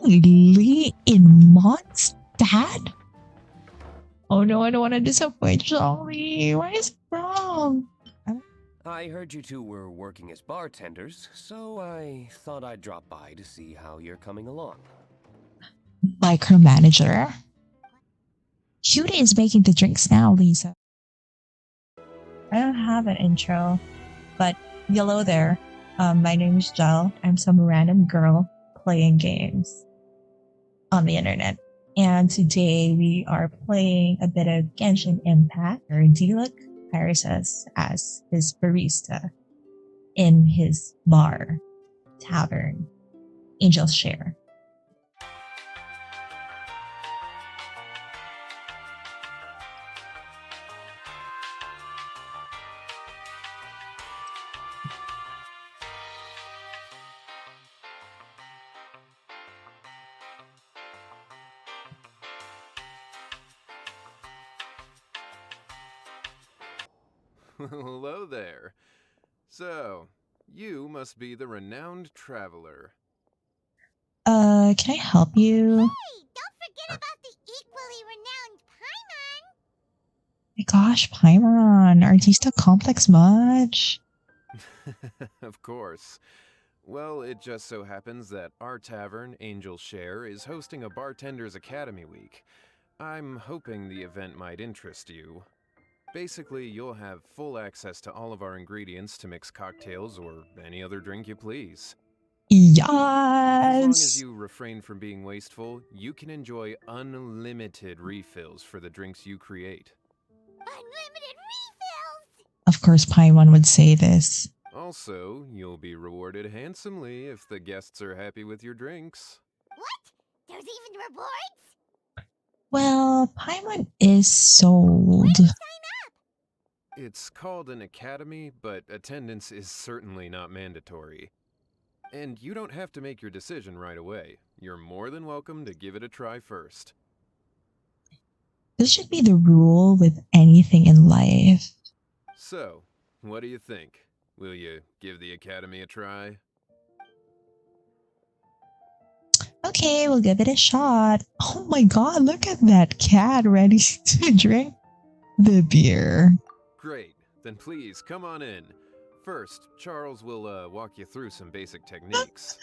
Zhongli in Mondstadt? Oh no, I don't want to disappoint Zhongli. What is wrong? I heard you two were working as bartenders, so I thought I'd drop by to see how you're coming along. Micromanager. Cutie is making the drinks now, Lisa. I don't have an intro, but hello there. My name is Jel. I'm some random girl playing games on the internet. And today we are playing a bit of Genshin Impact, where Diluc hires us as his barista in his bar, tavern, Angel's Share. Hello there. So, you must be the renowned traveler. Can I help you? Hey, don't forget about the equally renowned Paimon. My gosh, Paimon, are these still complex much? Of course. Well, it just so happens that our tavern, Angel's Share, is hosting a Bartender's Academy Week. I'm hoping the event might interest you. Basically, you'll have full access to all of our ingredients to mix cocktails or any other drink you please. Yes! As long as you refrain from being wasteful, you can enjoy unlimited refills for the drinks you create. Unlimited refills! Of course, Paimon would say this. Also, you'll be rewarded handsomely if the guests are happy with your drinks. What? There's even rewards? Well, Paimon is sold. Where do you sign up? It's called an academy, but attendance is certainly not mandatory. And you don't have to make your decision right away. You're more than welcome to give it a try first. This should be the rule with anything in life. So, what do you think? Will you give the academy a try? Okay, we'll give it a shot. Oh my god, look at that cat ready to drink the beer. Great, then please come on in. First, Charles will walk you through some basic techniques.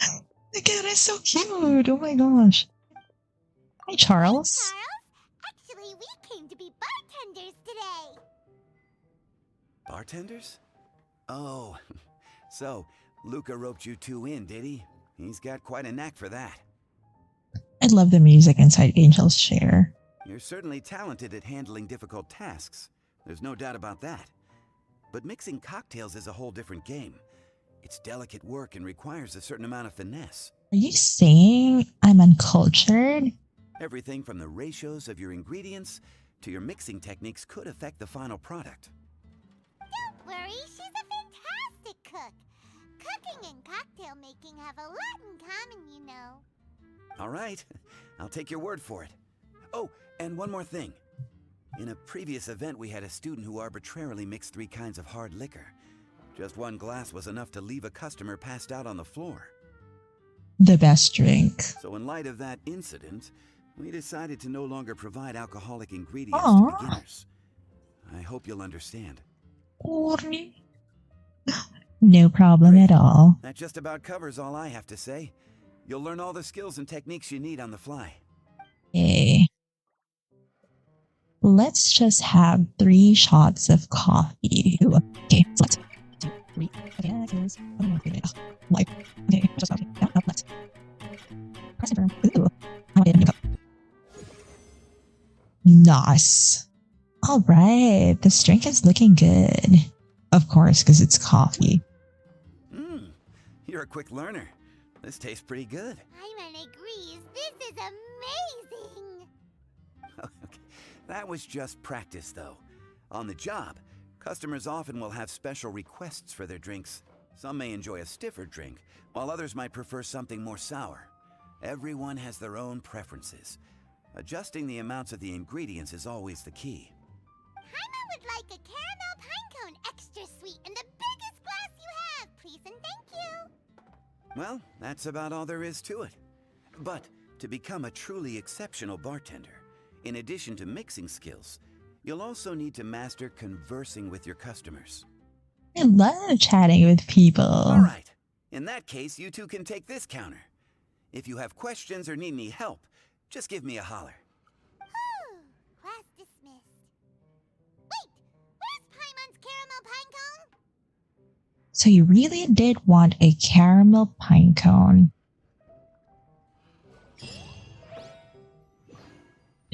The cat is so cute. Oh my gosh. Hi, Charles. Hey, Charles. Actually, we came to be bartenders today. Bartenders? Oh, so Luca roped you two in, did he? He's got quite a knack for that. I love the music inside Angel's Share. You're certainly talented at handling difficult tasks. There's no doubt about that. But mixing cocktails is a whole different game. It's delicate work and requires a certain amount of finesse. Are you saying I'm uncultured? Everything from the ratios of your ingredients to your mixing techniques could affect the final product. Don't worry, she's a fantastic cook. Cooking and cocktail making have a lot in common, you know. All right, I'll take your word for it. Oh, and one more thing. In a previous event, we had a student who arbitrarily mixed 3 kinds of hard liquor. Just one glass was enough to leave a customer passed out on the floor. The best drink. So in light of that incident, we decided to no longer provide alcoholic ingredients Aww. to beginners. I hope you'll understand. No problem at all. That just about covers all I have to say. You'll learn all the skills and techniques you need on the fly. Okay. Let's just have 3 shots of coffee. Ooh, okay, so let's 2, 3. Okay, that is. Life. Okay, just coffee. Yeah, no, let's. Press confirm. Ooh. Oh, yeah, nice. All right, this drink is looking good. Of course, because it's coffee. You're a quick learner. This tastes pretty good. Paimon agrees. This is amazing. Okay. That was just practice, though. On the job, customers often will have special requests for their drinks. Some may enjoy a stiffer drink, while others might prefer something more sour. Everyone has their own preferences. Adjusting the amounts of the ingredients is always the key. Paimon would like a caramel pine cone extra sweet in the biggest glass you have, please and thank you. Well, that's about all there is to it. But To become a truly exceptional bartender, in addition to mixing skills, you'll also need to master conversing with your customers. I love chatting with people. All right. In that case, you two can take this counter. If you have questions or need any help, just give me a holler. Whew, class dismissed. Wait, where's Paimon's caramel pine cone? So you really did want a caramel pine cone.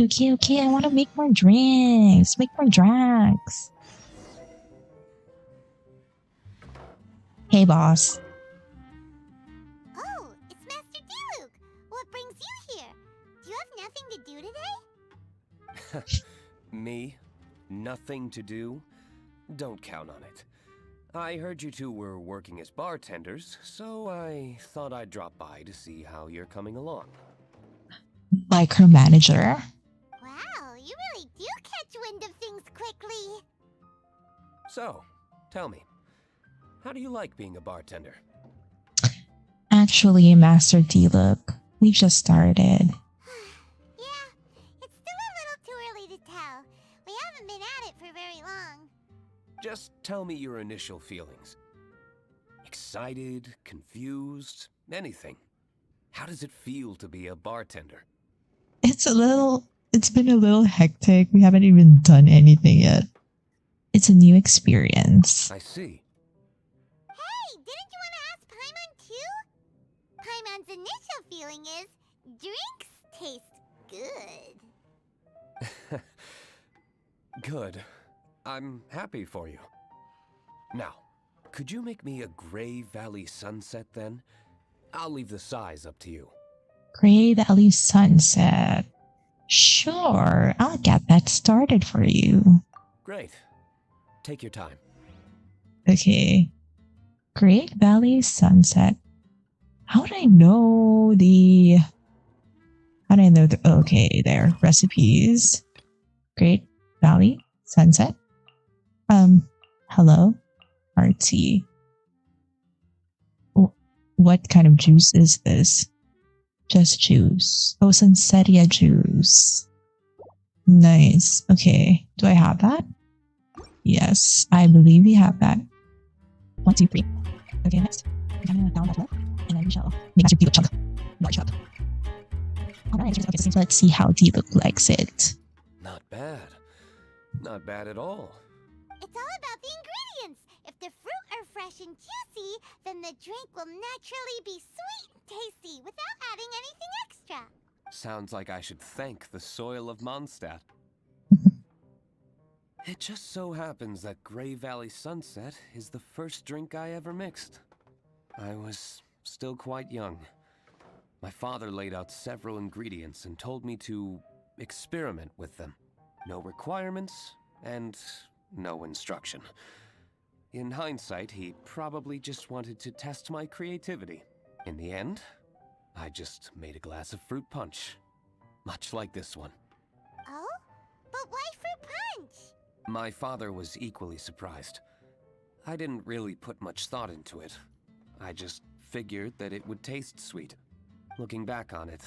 Okay, I want to make more drinks. Make more drinks. Hey, boss. Oh, it's Master Diluc. What brings you here? Do you have nothing to do today? Me? Nothing to do? Don't count on it. I heard you two were working as bartenders, so I thought I'd drop by to see how you're coming along. Micromanager. Wow, you really do catch wind of things quickly. So, tell me, how do you like being a bartender? Actually, Master Diluc, we just started. Yeah, it's still a little too early to tell. We haven't been at it for very long. Just tell me your initial feelings. Excited, confused, anything. How does it feel to be a bartender? It's been a little hectic. We haven't even done anything yet. It's a new experience. I see. Hey, didn't you want to ask Paimon too? Paimon's initial feeling is drinks taste good. Good. I'm happy for you. Now, could you make me a Gray Valley Sunset then? I'll leave the size up to you. Gray Valley Sunset. Sure, I'll get that started for you. Great. Take your time. Okay. Great Valley Sunset. How do I know the... Okay, there. Recipes. Great Valley Sunset. Hello? Artsy. What kind of juice is this? Just juice. Oh, Sunsetia juice. Nice. Okay. Do I have that? Yes, I believe we have that. 1, 2, 3. Okay, next. We're gonna down that low, and then we shall make a Diluc chunk. Large chunk. Alright, okay, so let's see how Diluc likes it. Not bad. Not bad at all. It's all about the ingredients. If the fruit are fresh and juicy, then the drink will naturally be sweet and tasty without adding anything extra. Sounds like I should thank the soil of Mondstadt. It just so happens that Gray Valley Sunset is the first drink I ever mixed. I was still quite young. My father laid out several ingredients and told me to experiment with them. No requirements and no instruction. In hindsight, he probably just wanted to test my creativity. In the end, I just made a glass of fruit punch. Much like this one. Oh? But why fruit punch? My father was equally surprised. I didn't really put much thought into it. I just figured that it would taste sweet. Looking back on it,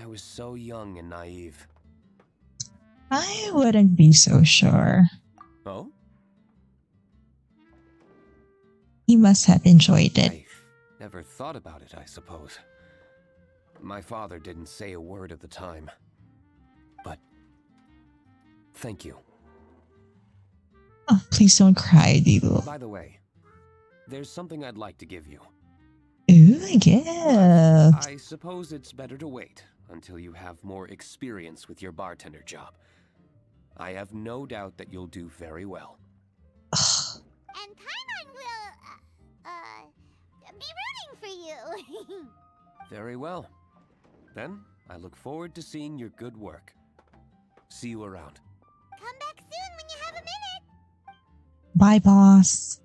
I was so young and naive. I wouldn't be so sure. Oh? He must have enjoyed it. I never thought about it, I suppose. My father didn't say a word at the time. But thank you. Oh, please don't cry, Diluc. By the way, there's something I'd like to give you. Ooh, a gift. I suppose it's better to wait until you have more experience with your bartender job. I have no doubt that you'll do very well. And Paimon will, be rooting for you. Very well. Then, I look forward to seeing your good work. See you around. Come back soon when you have a minute. Bye, boss.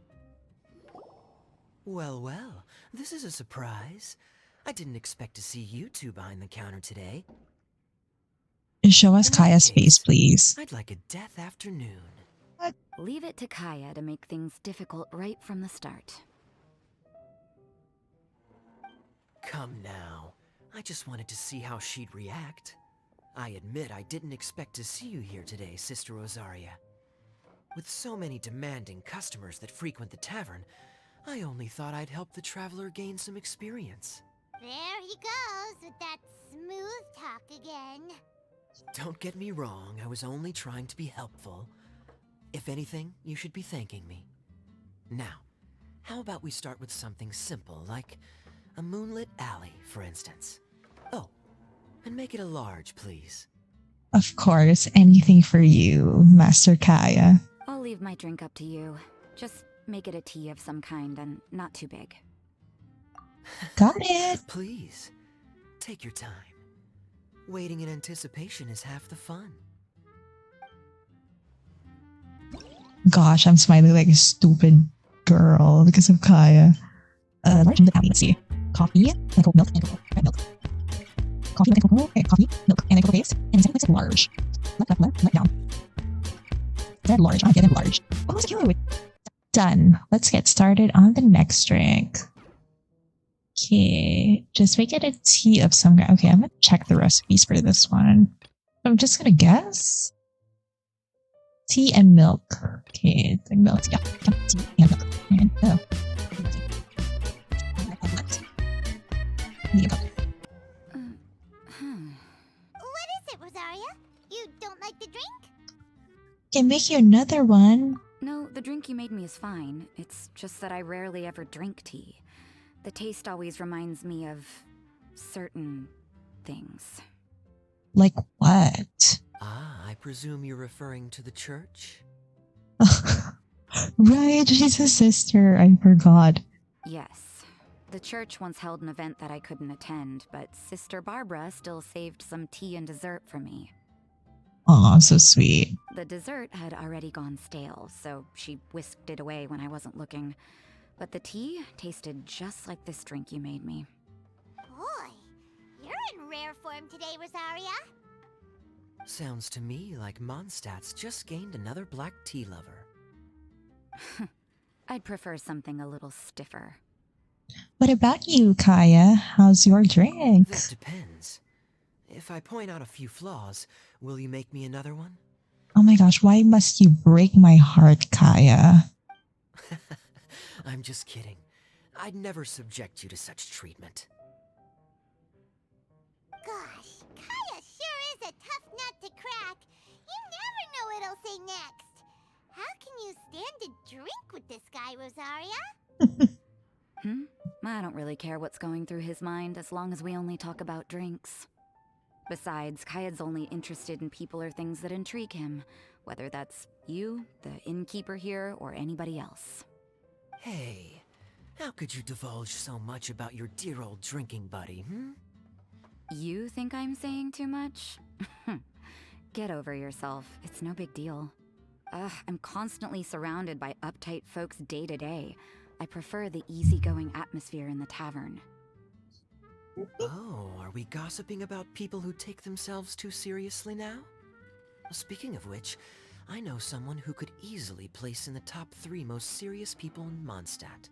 Well, well, this is a surprise. I didn't expect to see you two behind the counter today. Show us In that Kaeya's face, case, please. I'd like a death afternoon. Leave it to Kaeya to make things difficult right from the start. Come now. I just wanted to see how she'd react. I admit I didn't expect to see you here today, Sister Rosaria. With so many demanding customers that frequent the tavern, I only thought I'd help the traveler gain some experience. There he goes with that smooth talk again. Don't get me wrong, I was only trying to be helpful. If anything, you should be thanking me. Now, how about we start with something simple, like a moonlit alley, for instance. Oh, and make it a large, please. Of course, anything for you, Master Kaeya. I'll leave my drink up to you. Just make it a tea of some kind and not too big. Got it. Please, take your time. Waiting in anticipation is half the fun. Gosh, I'm smiling like a stupid girl because of Kaeya. Large milk, let's see. Coffee, and cocoa milk, and cocoa, red milk. Coffee, and cocoa, okay, coffee, milk, and cocoa paste, and second mix it large. Let down. They're large, I'm getting large. Oh, that's cute. Done. Let's get started on the next drink. Okay, just make it a tea of some kind. Okay, I'm gonna check the recipes for this one. I'm just gonna guess. Tea and milk. Okay, the milk. Yeah, tea and milk. And oh. Here you go. What is it, Rosaria? You don't like the drink? Can make you another one. No, the drink you made me is fine. It's just that I rarely ever drink tea. The taste always reminds me of certain things. Like what? Ah, I presume you're referring to the church? Right, she's a sister. I forgot. Yes. The church once held an event that I couldn't attend, but Sister Barbara still saved some tea and dessert for me. Aw, so sweet. The dessert had already gone stale, so she whisked it away when I wasn't looking. But the tea tasted just like this drink you made me. Boy, you're in rare form today, Rosaria. Sounds to me like Mondstadt's just gained another black tea lover. I'd prefer something a little stiffer. What about you, Kaeya? How's your drink? That depends. If I point out a few flaws, will you make me another one? Oh my gosh, why must you break my heart, Kaeya? I'm just kidding. I'd never subject you to such treatment. Gosh, Kaeya sure is a tough nut to crack. You never know what he'll say next. How can you stand to drink with this guy, Rosaria? I don't really care what's going through his mind as long as we only talk about drinks. Besides, Kaeya's only interested in people or things that intrigue him, whether that's you, the innkeeper here, or anybody else. Hey, how could you divulge so much about your dear old drinking buddy, You think I'm saying too much? Get over yourself. It's no big deal. I'm constantly surrounded by uptight folks day to day. I prefer the easygoing atmosphere in the tavern. Oh, are we gossiping about people who take themselves too seriously now? Speaking of which, I know someone who could easily place in the top 3 most serious people in Mondstadt.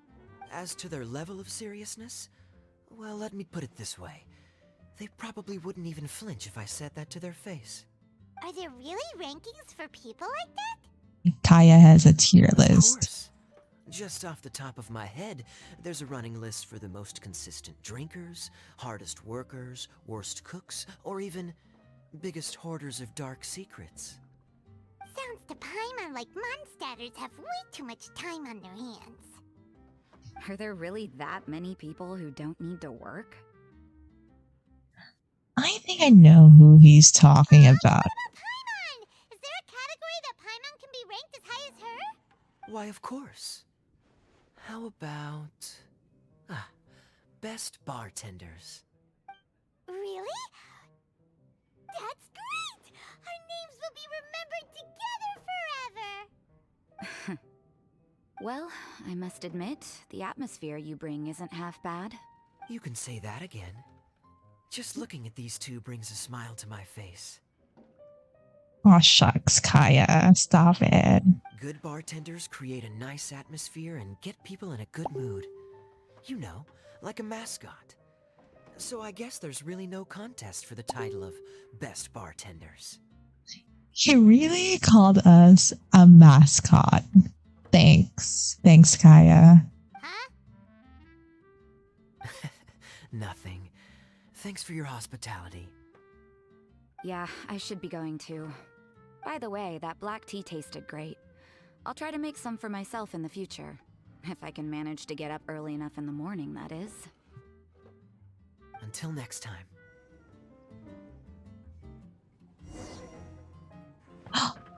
As to their level of seriousness, well, let me put it this way. They probably wouldn't even flinch if I said that to their face. Are there really rankings for people like that? Kaeya has a tier Of list. course. Just off the top of my head, there's a running list for the most consistent drinkers, hardest workers, worst cooks, or even biggest hoarders of dark secrets. Sounds to Paimon like Mondstadters have way too much time on their hands. Are there really that many people who don't need to work? I think I know who he's talking about. What about Paimon? Is there a category that Paimon can be ranked as high as her? Why, of course. How about... best bartenders. Really? That's great! Our names will be remembered together forever! Well, I must admit, the atmosphere you bring isn't half bad. You can say that again. Just looking at these two brings a smile to my face. Oh shucks, Kaeya, stop it. Good bartenders create a nice atmosphere and get people in a good mood. You know, like a mascot. So I guess there's really no contest for the title of Best Bartenders. He really called us a mascot. Thanks. Thanks, Kaeya. Huh? Nothing. Thanks for your hospitality. Yeah, I should be going too. By the way, that black tea tasted great. I'll try to make some for myself in the future. If I can manage to get up early enough in the morning, that is. Until next time.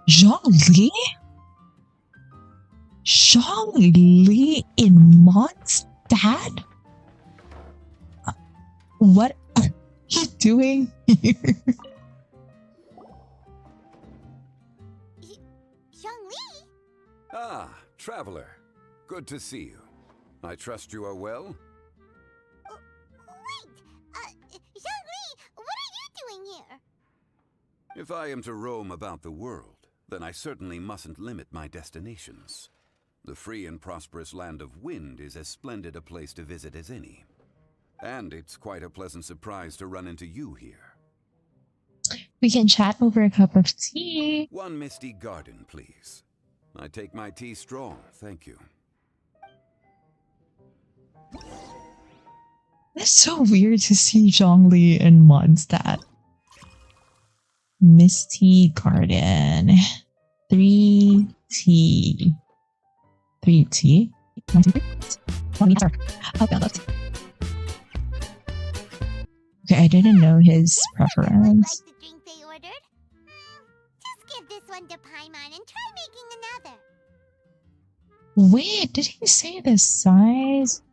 Zhongli? Zhongli in Mondstadt? What are you doing here? Zhongli? Ah, traveler. Good to see you. I trust you are well? Wait! Zhongli, what are you doing here? If I am to roam about the world, then I certainly mustn't limit my destinations. The free and prosperous land of Wind is as splendid a place to visit as any. And it's quite a pleasant surprise to run into you here. We can chat over a cup of tea. One misty garden, please. I take my tea strong, thank you. It's so weird to see Zhongli in Mondstadt. Misty Garden. 3 tea. 3 tea? Okay, I didn't know his preference. Like the drink they ordered? Just give this one to Paimon and try making another. Wait, did he say the size?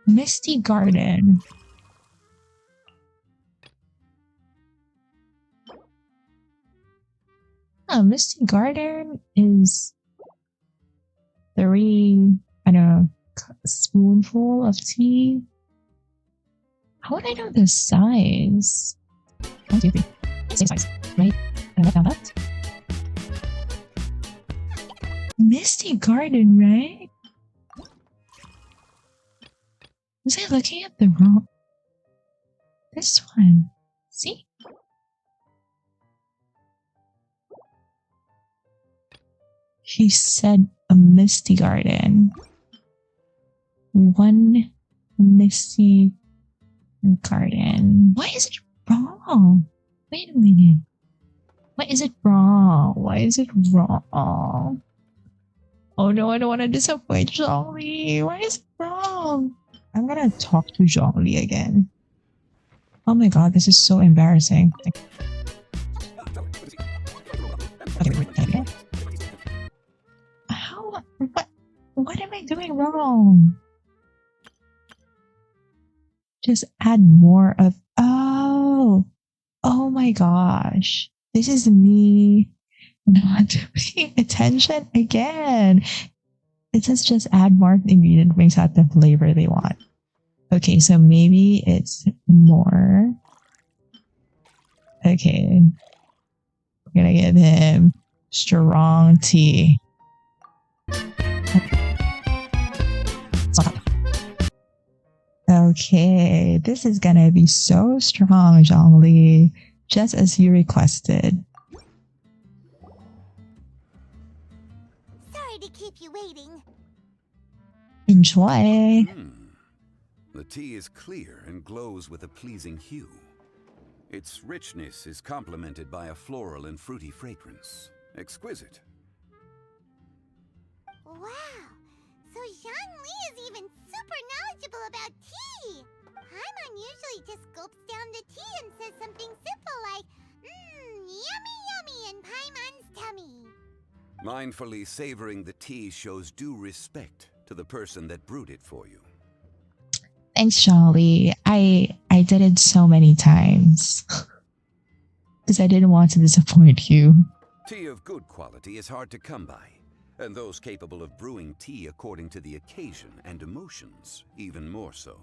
Misty Garden. Oh, Misty Garden is 3, I don't know, spoonful of tea. How would I know the size? 1, 2, 3. Same size, right? And I found that. Misty Garden, right? Was I looking at the wrong? This one. See? He said a Misty Garden. 1 Misty Garden. Why is it wrong? Wait a minute. Why is it wrong? Why is it wrong? Oh no, I don't want to disappoint Zhongli. Why is it wrong? I'm gonna talk to Zhongli again. Oh my god, this is so embarrassing. Okay. How? What am I doing wrong? Just add more of. Oh my gosh. This is me not paying attention again. It says just add more ingredient brings out the flavor they want. Okay, so maybe it's more. Okay. We're gonna give him strong tea. Okay, this is gonna be so strong, Zhongli, just as you requested. Sorry to keep you waiting. Enjoy. The tea is clear and glows with a pleasing hue. Its richness is complemented by a floral and fruity fragrance. Exquisite. Wow! So Zhongli is even super knowledgeable about tea! Paimon usually just gulps down the tea and says something simple like, yummy yummy in Paimon's tummy. Mindfully savoring the tea shows due respect to the person that brewed it for you. Thanks, Zhongli. I did it so many times. Because I didn't want to disappoint you. Tea of good quality is hard to come by, and those capable of brewing tea according to the occasion and emotions, even more so.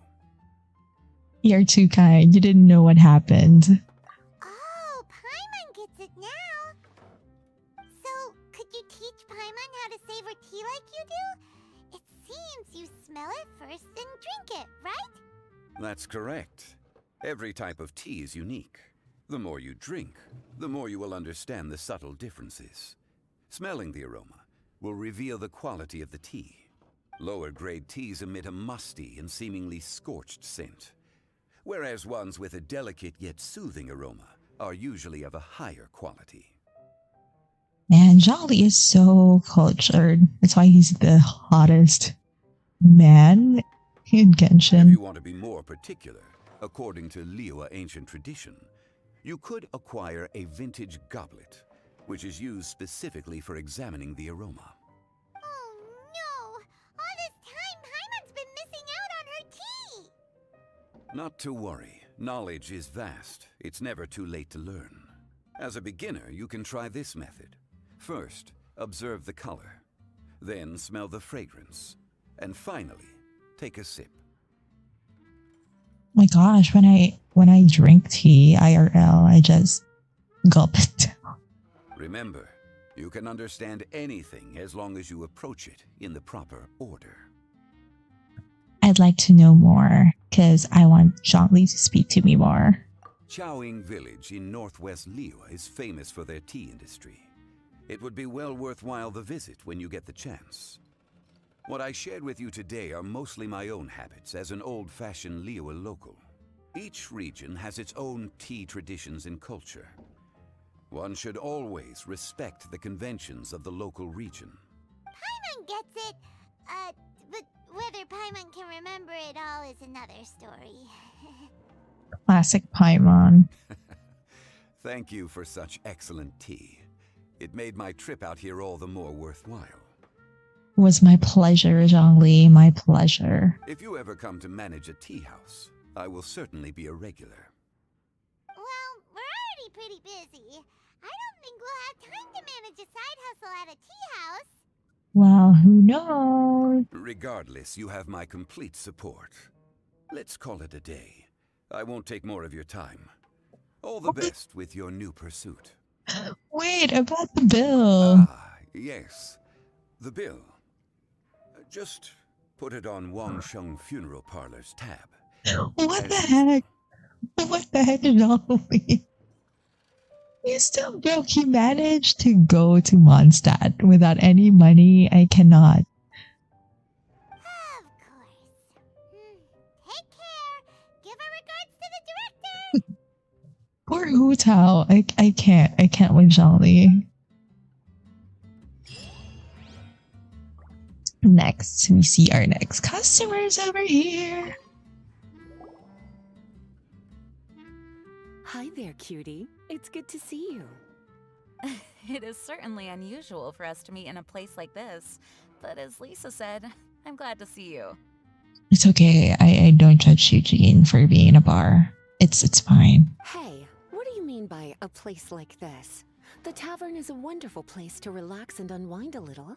You're too kind. You didn't know what happened. Oh, Paimon gets it now! So, could you teach Paimon how to savor tea like you do? It seems you smell it first and drink it, right? That's correct. Every type of tea is unique. The more you drink, the more you will understand the subtle differences. Smelling the aroma will reveal the quality of the tea. Lower grade teas emit a musty and seemingly scorched scent, whereas ones with a delicate yet soothing aroma are usually of a higher quality. Man, Zhongli is so cultured. That's why he's the hottest man in If Genshin. you want to be more particular, according to Liyue ancient tradition, you could acquire a vintage goblet, which is used specifically for examining the aroma. Oh no! All this time, Paimon's been missing out on her tea! Not to worry, knowledge is vast. It's never too late to learn. As a beginner, you can try this method. First, observe the color, then smell the fragrance, and finally, take a sip. My gosh, when I drink tea IRL, I just gulp it down. Remember, you can understand anything as long as you approach it in the proper order. I'd like to know more because I want Zhongli to speak to me more. Chaoying village in northwest Liyue is famous for their tea industry. It would be well worthwhile the visit when you get the chance. What I shared with you today are mostly my own habits as an old-fashioned Liyue local. Each region has its own tea traditions and culture. One should always respect the conventions of the local region. Paimon gets it, but whether Paimon can remember it all is another story. Classic Paimon. Thank you for such excellent tea. It made my trip out here all the more worthwhile. It was my pleasure, Zhongli. My pleasure. If you ever come to manage a tea house, I will certainly be a regular. Well, we're already pretty busy. I don't think we'll have time to manage a side hustle at a tea house. Well, who knows? Regardless, you have my complete support. Let's call it a day. I won't take more of your time. All the best with your new pursuit. Wait, about the bill. Ah, yes. The bill. Just put it on Wang Sheng Funeral Parlor's tab. What the heck? What the heck, Zhongli? You still broke. He managed to go to Mondstadt without any money. I cannot. Of course. Take care. Give our regards to the director. Poor Hu Tao. I can't with Zhongli. Next, we see our next customers over here. Hi there, cutie. It's good to see you. It is certainly unusual for us to meet in a place like this, but as Lisa said, I'm glad to see you. It's okay. I don't judge you, Jean, for being in a bar. It's fine. Hey, what do you mean by a place like this? The tavern is a wonderful place to relax and unwind a little.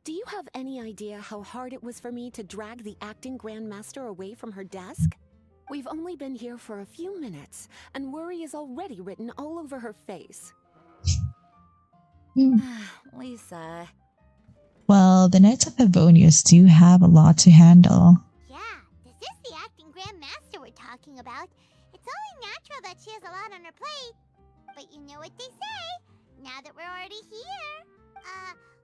Do you have any idea how hard it was for me to drag the acting grandmaster away from her desk? We've only been here for a few minutes, and worry is already written all over her face. Lisa. Well, the Knights of Favonius do have a lot to handle. Yeah, this is the acting grandmaster we're talking about. It's only natural that she has a lot on her plate. But you know what they say, now that we're already here.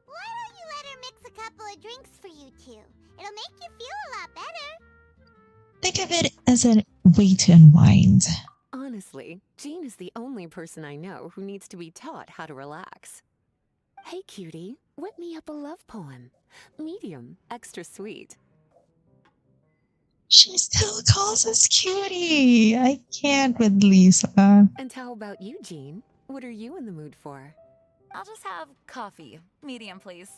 Why don't you let her mix a couple of drinks for you two? It'll make you feel a lot better. Think of it as a way to unwind. Honestly, Jean is the only person I know who needs to be taught how to relax. Hey, cutie, whip me up a love poem. Medium, extra sweet. She still calls us cutie. I can't with Lisa. And how about you, Jean? What are you in the mood for? I'll just have coffee. Medium, please.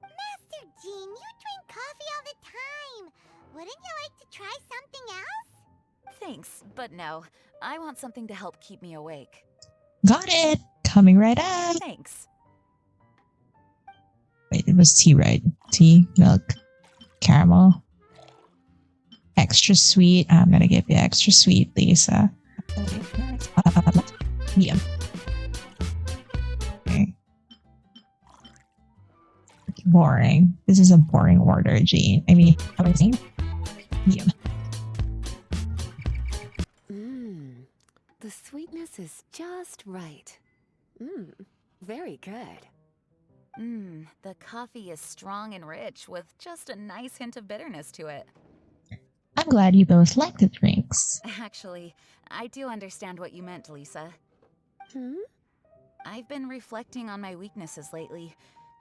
Master Jean, you drink coffee all the time. Wouldn't you like to try something else? Thanks, but no. I want something to help keep me awake. Got it. Coming right up. Thanks. Wait, it was tea, right? Tea, milk, caramel. Extra sweet. I'm gonna give you extra sweet, Lisa. Medium. Okay. Boring. This is a boring order, Jean. I mean, how do I say? Medium. The sweetness is just right. Very good. The coffee is strong and rich with just a nice hint of bitterness to it. I'm glad you both like the drinks. Actually, I do understand what you meant, Lisa. I've been reflecting on my weaknesses lately.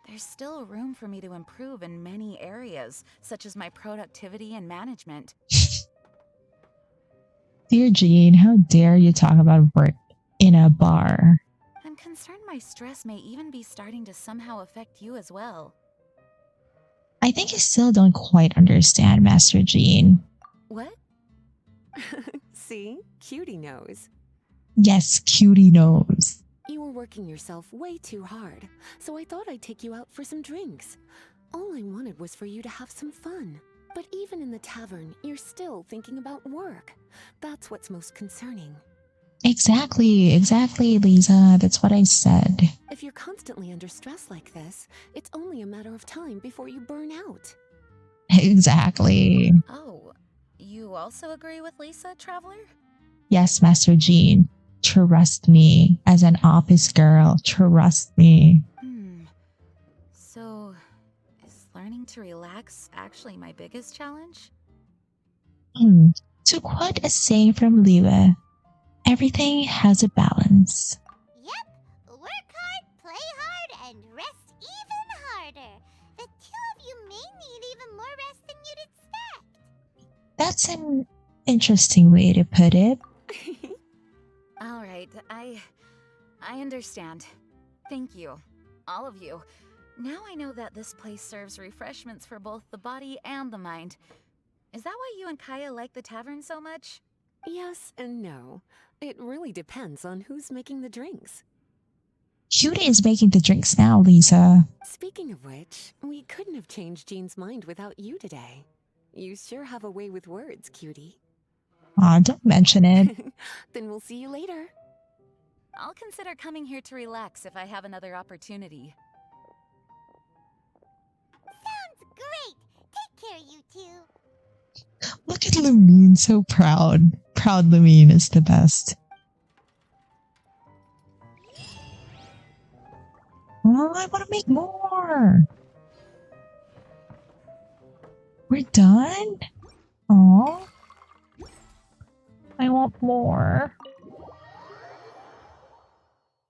There's still room for me to improve in many areas, such as my productivity and management. Dear Jean, how dare you talk about work in a bar? I'm concerned my stress may even be starting to somehow affect you as well. I think you still don't quite understand, Master Jean. What? See? Cutie knows. Yes, cutie knows. You were working yourself way too hard, so I thought I'd take you out for some drinks. All I wanted was for you to have some fun. But even in the tavern, you're still thinking about work. That's what's most concerning. Exactly, Lisa. That's what I said. If you're constantly under stress like this, it's only a matter of time before you burn out. Exactly. Oh, you also agree with Lisa, Traveler? Yes, Master Jean. Trust me. As an office girl, trust me. So, is learning to relax actually my biggest challenge? To quote a saying from Liyue, everything has a balance. Yep, work hard, play hard, and rest even harder. The two of you may need even more rest than you'd expect. That's an interesting way to put it. All right, I understand. Thank you, all of you. Now I know that this place serves refreshments for both the body and the mind. Is that why you and Kaeya like the tavern so much? Yes and no. It really depends on who's making the drinks. Cutie is making the drinks now, Lisa. Speaking of which, we couldn't have changed Jean's mind without you today. You sure have a way with words, cutie. Aw, don't mention it. Then we'll see you later. I'll consider coming here to relax if I have another opportunity. Sounds great. Take care, you two. Look at Lumine, so proud. Proud Lumine is the best. Oh, I want to make more. We're done? Oh, I want more.